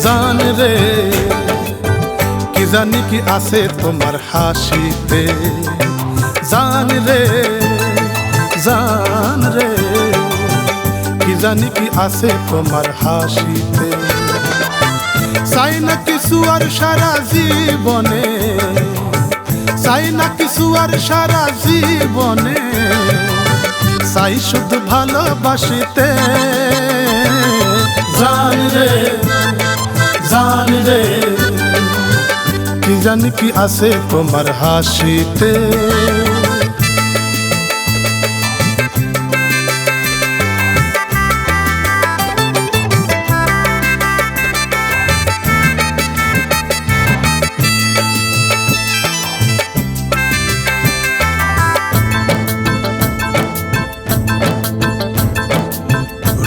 জান রে কি জানি কি আছে তোমার হাসিতে জান রে কি জানি কি আছে তোমার হাসিতে চাই না কিছু আর সারা জীবনে চাই না কিছু আর সারা জীবনে চাই শুধু ভালোবাসিতে জান রে কি জানি কি আছে তোমার হাসিতে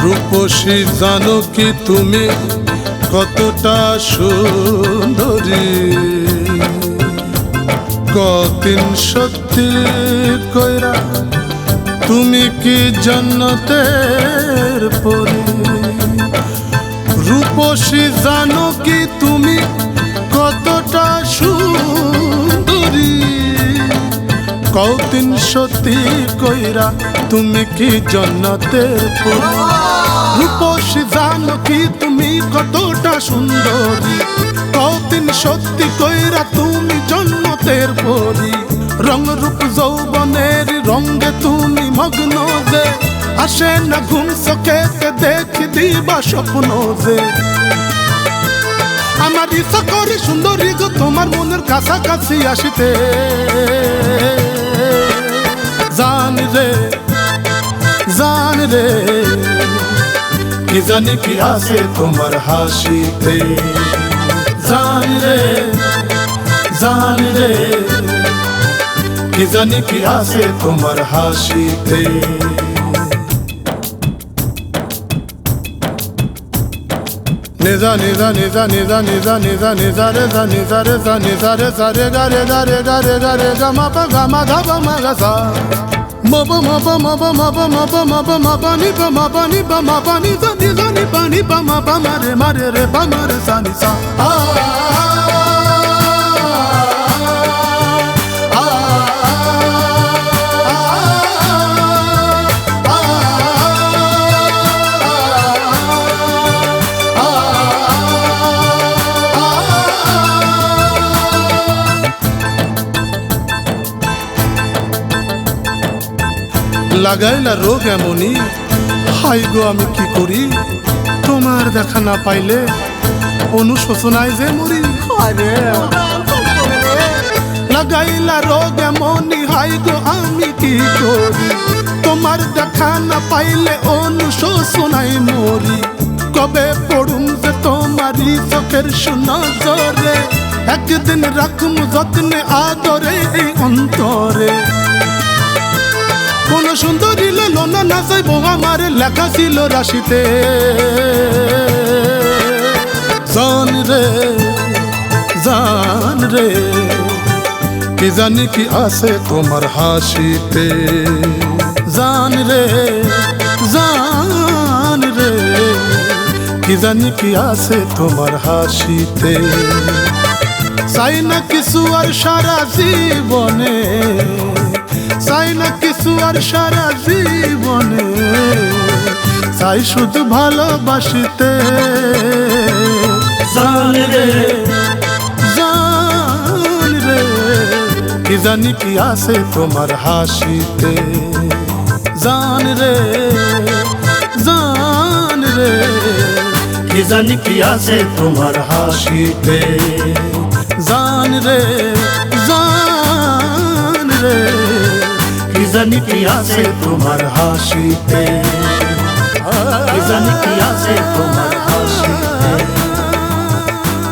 রূপসী জানো কি তুমি কতটা সুন্দরী কদিন সত্যি কইরা তুমি কি জান্নাতের পরী রূপসী জানো কি তুমি কতটা সুন্দরী কদিন সত্যি কইরা তুমি কি জান্নাতের পরী রূপসী জানো কি তুমি কতটা সুন্দরী কদিন সত্যি কইরা তুমি জান্নাতের পরী রং রূপ যৌবনের রঙে তুমি মগ্ন যে আসে না ঘুম চোখেতে দেখি দিবা স্বপ্ন যে আমার ইচ্ছা করে সুন্দরী গো তোমার মনের কাছাকাছি আসিতে জান রে কি জানি কি আছে তোমার হাসিতে জান রে কি জানি কি আছে তোমার হাসিতে নিজা নিজা নিজা নিজা নিজা নিজা নিজা রে জা নিজা রে জা নিজা রে জা রে গা রে গা রে গা রে গা রে গা মা পা গা মা ধা বা মা গা সা মা বা মা বা মা বা মা বা মা বা মা বা মা বা নি বা মা বা নি বা মা বা নি জা নি জা নি বা নি বা মা বা মা রে রে বা মা রে সা নি সা লাগাইলা রোগ এমনই হাই গো আমি কি করি তোমার দেখা না পাইলে অনুশোচনায় যে মরি লাগাইলা রোগ এমনই হাই গো আমি কি করি তোমার দেখা না পাইলে অনুশোচনায় মরি কবে পড়ুম যে তোমারই চোখের সুনজরে একদিন রাখুম যত্নে আদরে এই অন্তরে কোন সুন্দরী লোনা না যাইব আমার লেখা ছিল রাশিতে জান রে কি জানি কি আছে তোমার হাসিতে জান রে কি জানি কি আছে তোমার হাসিতে চাই না কিছু আর সারা জীবনে চাই না কিছু আর সারা জীবনে চাই শুধু ভালোবাসিতে জান রে কি জানি কি আছে তোমার হাসিতে জান রে কি জানি কি আছে তোমার হাসিতে জান রে কি জানি কি আছে তোমার হাসিতে কি জানি কি আছে তোমার হাসিতে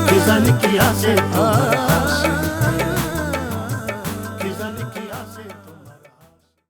কি জানি কি আছে